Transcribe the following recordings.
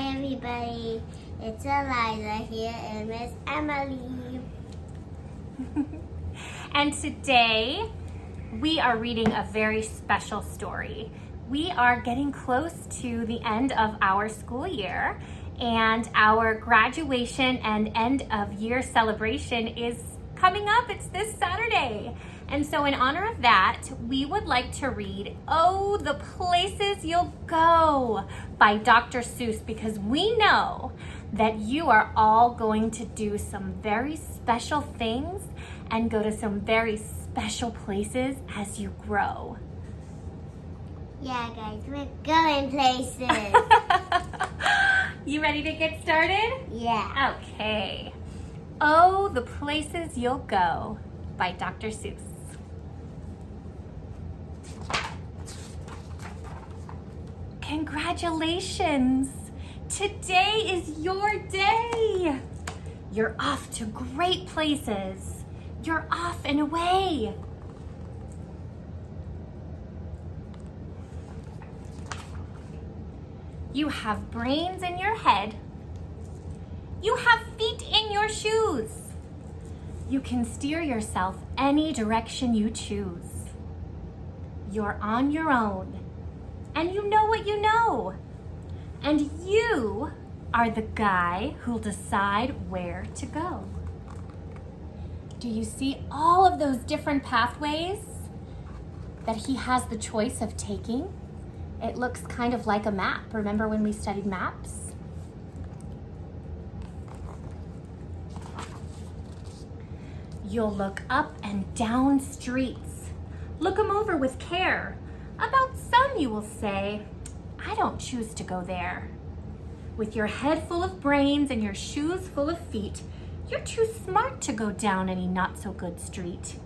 everybody, it's Eliza here and Miss Emily. And today we are reading a very special story. We are getting close to the end of our school year, and our graduation and end of year celebration is coming up. It's this Saturday. And so in honor of that, we would like to read Oh, the Places You'll Go by Dr. Seuss, because we know that you are all going to do some very special things and go to some very special places as you grow. Yeah, guys, we're going places. You ready to get started? Yeah. Okay. Oh, the Places You'll Go by Dr. Seuss. Congratulations! Today is your day! You're off to great places. You're off and away. You have brains in your head. You have feet in your shoes. You can steer yourself any direction you choose. You're on your own, and you know what you know. And you are the guy who'll decide where to go. Do you see all of those different pathways that he has the choice of taking? It looks kind of like a map. Remember when we studied maps? You'll look up and down streets. Look them over with care. About some you will say, I don't choose to go there. With your head full of brains and your shoes full of feet, you're too smart to go down any not so good street.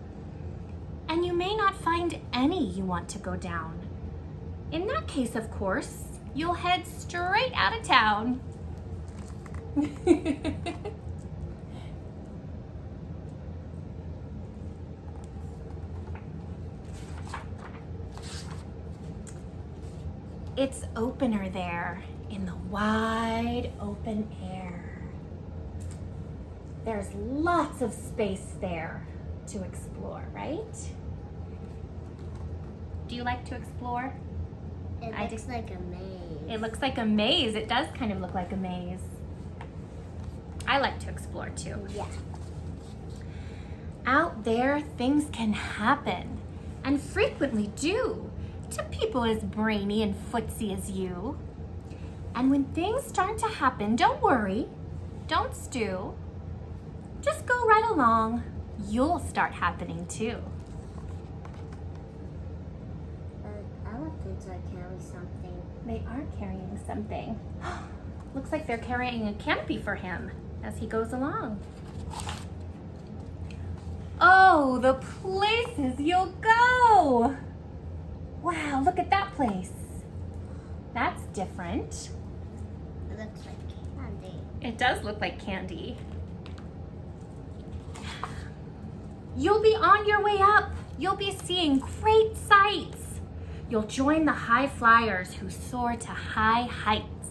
And you may not find any you want to go down. In that case, of course, you'll head straight out of town. It's opener there in the wide open air. There's lots of space there to explore, right? Do you like to explore? It looks like a maze. It looks like a maze. It does kind of look like a maze. I like to explore too. Yeah. Out there, things can happen, and frequently do, to people as brainy and footsy as you. And when things start to happen, don't worry, don't stew. Just go right along. You'll start happening too. Elephants are carrying something. They are carrying something. Looks like they're carrying a canopy for him as he goes along. Oh, the places you'll go! Wow, look at that place. That's different. It looks like candy. It does look like candy. You'll be on your way up. You'll be seeing great sights. You'll join the high flyers who soar to high heights.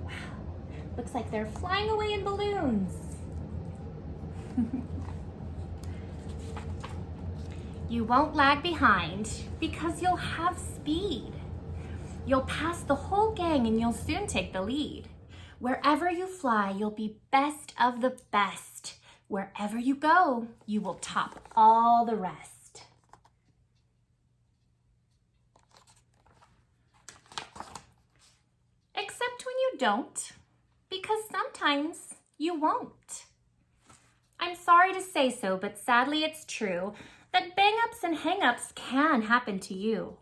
Wow, looks like they're flying away in balloons. You won't lag behind because you'll have speed. You'll pass the whole gang and you'll soon take the lead. Wherever you fly, you'll be best of the best. Wherever you go, you will top all the rest. Except when you don't, because sometimes you won't. I'm sorry to say so, but sadly it's true that bang-ups and hang-ups can happen to you.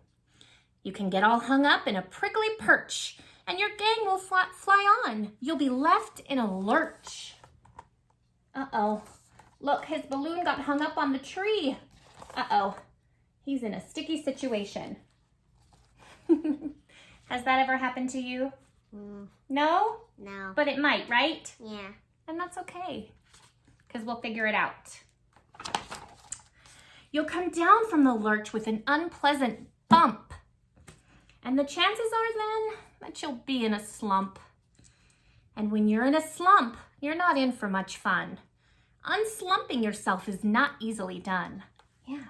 You can get all hung up in a prickly perch, and your gang will fly on. You'll be left in a lurch. Uh-oh. Look, his balloon got hung up on the tree. Uh-oh. He's in a sticky situation. Has that ever happened to you? No? No. But it might, right? Yeah. And that's okay, because we'll figure it out. You'll come down from the lurch with an unpleasant bump. And the chances are then that you'll be in a slump. And when you're in a slump, you're not in for much fun. Unslumping yourself is not easily done. Yeah.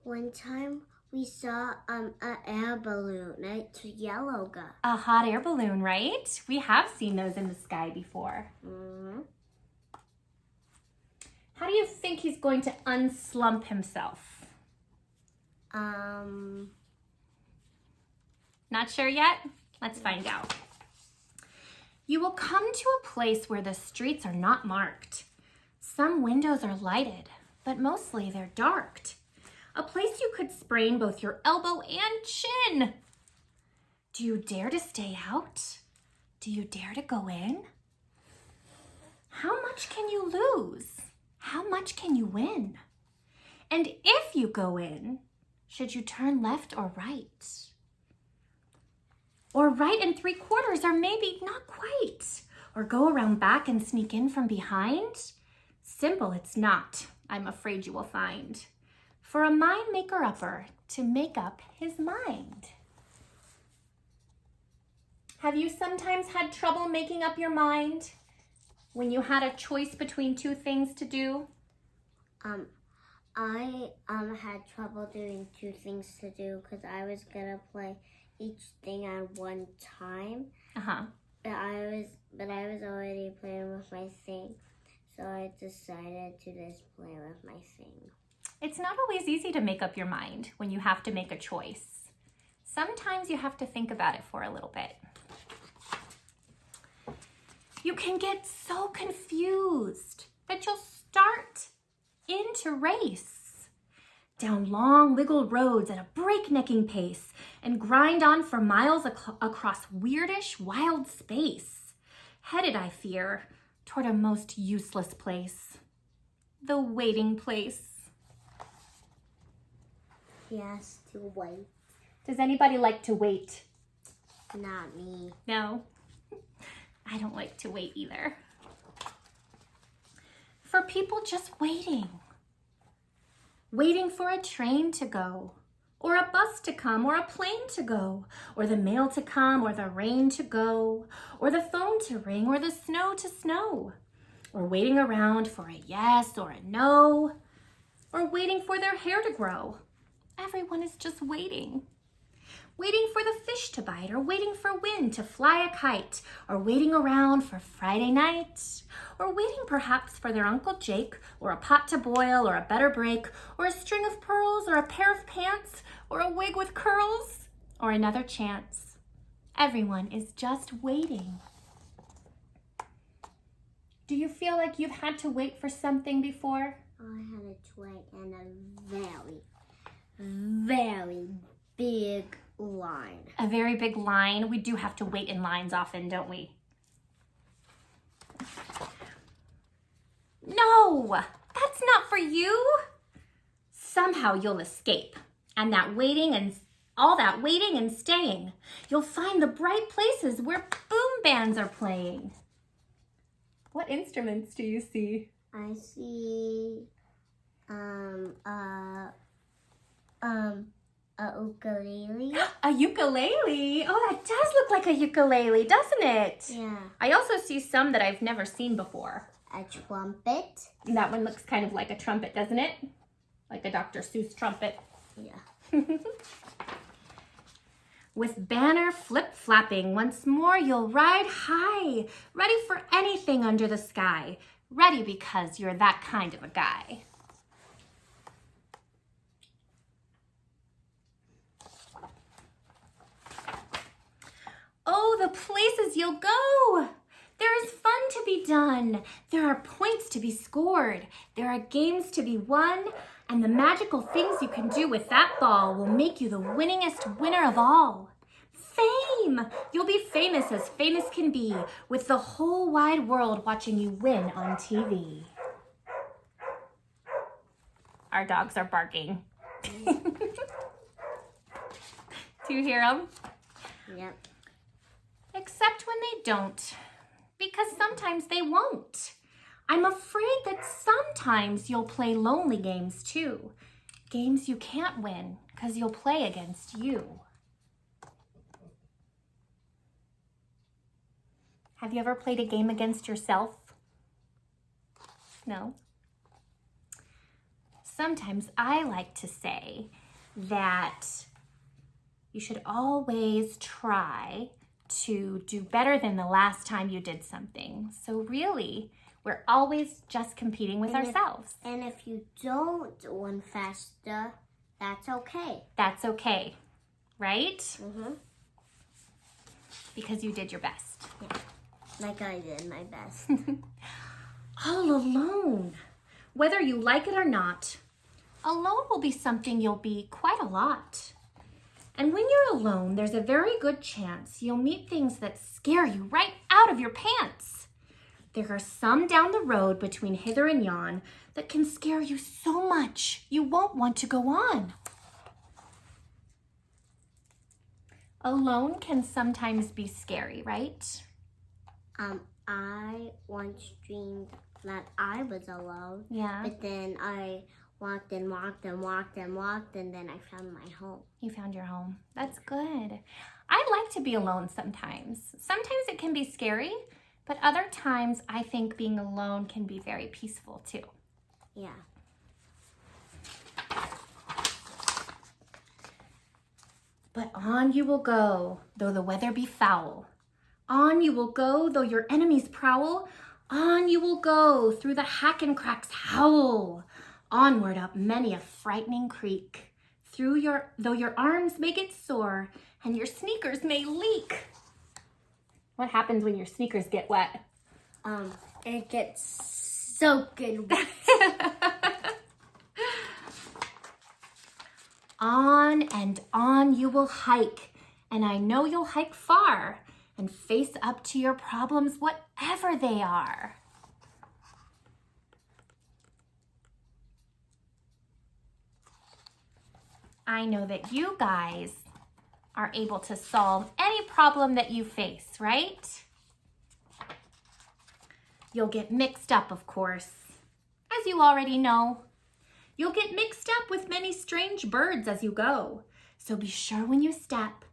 One time we saw an air balloon. It's a yellow guy. A hot air balloon, right? We have seen those in the sky before. Mm-hmm. How do you think he's going to unslump himself? Not sure yet? Let's find out. You will come to a place where the streets are not marked. Some windows are lighted, but mostly they're darked. A place you could sprain both your elbow and chin. Do you dare to stay out? Do you dare to go in? How much can you lose? How much can you win? And if you go in, should you turn left or right? Or right and 3/4, or maybe not quite. Or go around back and sneak in from behind? Simple it's not, I'm afraid you will find. For a mind maker-upper to make up his mind. Have you sometimes had trouble making up your mind when you had a choice between two things to do? I had trouble doing two things to do because I was gonna play each thing at one time. But I was already playing with my thing, so I decided to just play with my thing. It's not always easy to make up your mind when you have to make a choice. Sometimes you have to think about it for a little bit. You can get so confused that you'll start into race down long wiggled roads at a breaknecking pace and grind on for miles across weirdish wild space, headed, I fear, toward a most useless place, the waiting place. Yes, to wait. Does anybody like to wait? Not me. No, I don't like to wait either. For people just waiting. Waiting for a train to go, or a bus to come, or a plane to go, or the mail to come, or the rain to go, or the phone to ring, or the snow to snow, or waiting around for a yes or a no, or waiting for their hair to grow. Everyone is just waiting. Waiting for the fish to bite, or waiting for wind to fly a kite, or waiting around for Friday night, or waiting perhaps for their Uncle Jake, or a pot to boil, or a better break, or a string of pearls, or a pair of pants, or a wig with curls, or another chance. Everyone is just waiting. Do you feel like you've had to wait for something before? I had to wait in a very, very big line. A very big line. We do have to wait in lines often, don't we? No, that's not for you. Somehow you'll escape. And that waiting and all that waiting and staying, you'll find the bright places where boom bands are playing. What instruments do you see? I see a ukulele. A ukulele? Oh, that does look like a ukulele, doesn't it? Yeah. I also see some that I've never seen before. A trumpet. And that one looks kind of like a trumpet, doesn't it? Like a Dr. Seuss trumpet. Yeah. With banner flip-flapping, once more you'll ride high, ready for anything under the sky. Ready because you're that kind of a guy. Oh, the places you'll go! There is fun to be done. There are points to be scored. There are games to be won. And the magical things you can do with that ball will make you the winningest winner of all. Fame! You'll be famous as famous can be, with the whole wide world watching you win on TV. Our dogs are barking. Do you hear them? Yep. Except when they don't, because sometimes they won't. I'm afraid that sometimes you'll play lonely games too. Games you can't win because you'll play against you. Have you ever played a game against yourself? No? Sometimes I like to say that you should always try to do better than the last time you did something. So really, we're always just competing with ourselves. And if you don't win faster, that's okay. That's okay, right? Mm-hmm. Because you did your best. Yeah, like I did my best. All alone. Whether you like it or not, alone will be something you'll be quite a lot. And when you're alone, there's a very good chance you'll meet things that scare you right out of your pants. There are some down the road between hither and yon that can scare you so much you won't want to go on. Alone can sometimes be scary, right? I once dreamed that I was alone. Yeah. But then I walked and walked and walked and walked, and then I found my home. You found your home. That's good. I like to be alone sometimes. Sometimes it can be scary, but other times I think being alone can be very peaceful too. Yeah. But on you will go, though the weather be foul. On you will go, though your enemies prowl. On you will go, through the hack and cracks howl. Onward up many a frightening creek. Though your arms may get sore and your sneakers may leak. What happens when your sneakers get wet? It gets soaking wet. On and on you will hike, and I know you'll hike far and face up to your problems, whatever they are. I know that you guys are able to solve any problem that you face, right? You'll get mixed up, of course, as you already know. You'll get mixed up with many strange birds as you go. So be sure when you step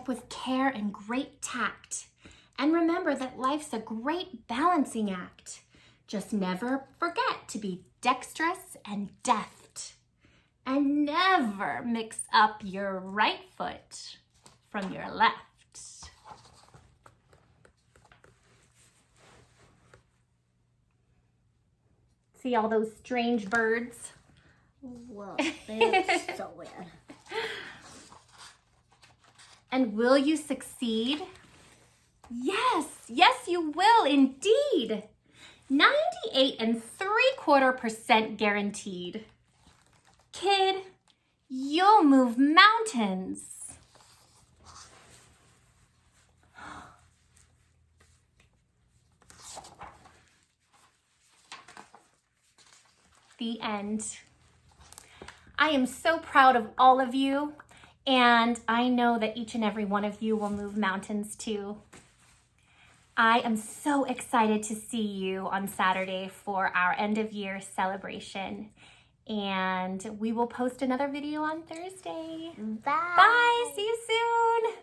with care and great tact. And remember that life's a great balancing act. Just never forget to be dexterous and deft. And never mix up your right foot from your left. See all those strange birds? Whoa, they're so weird. And will you succeed? Yes, yes you will indeed. 98.75% guaranteed. Kid, you'll move mountains. The end. I am so proud of all of you, and I know that each and every one of you will move mountains too. I am so excited to see you on Saturday for our end of year celebration, and we will post another video on Thursday. Bye. Bye, see you soon.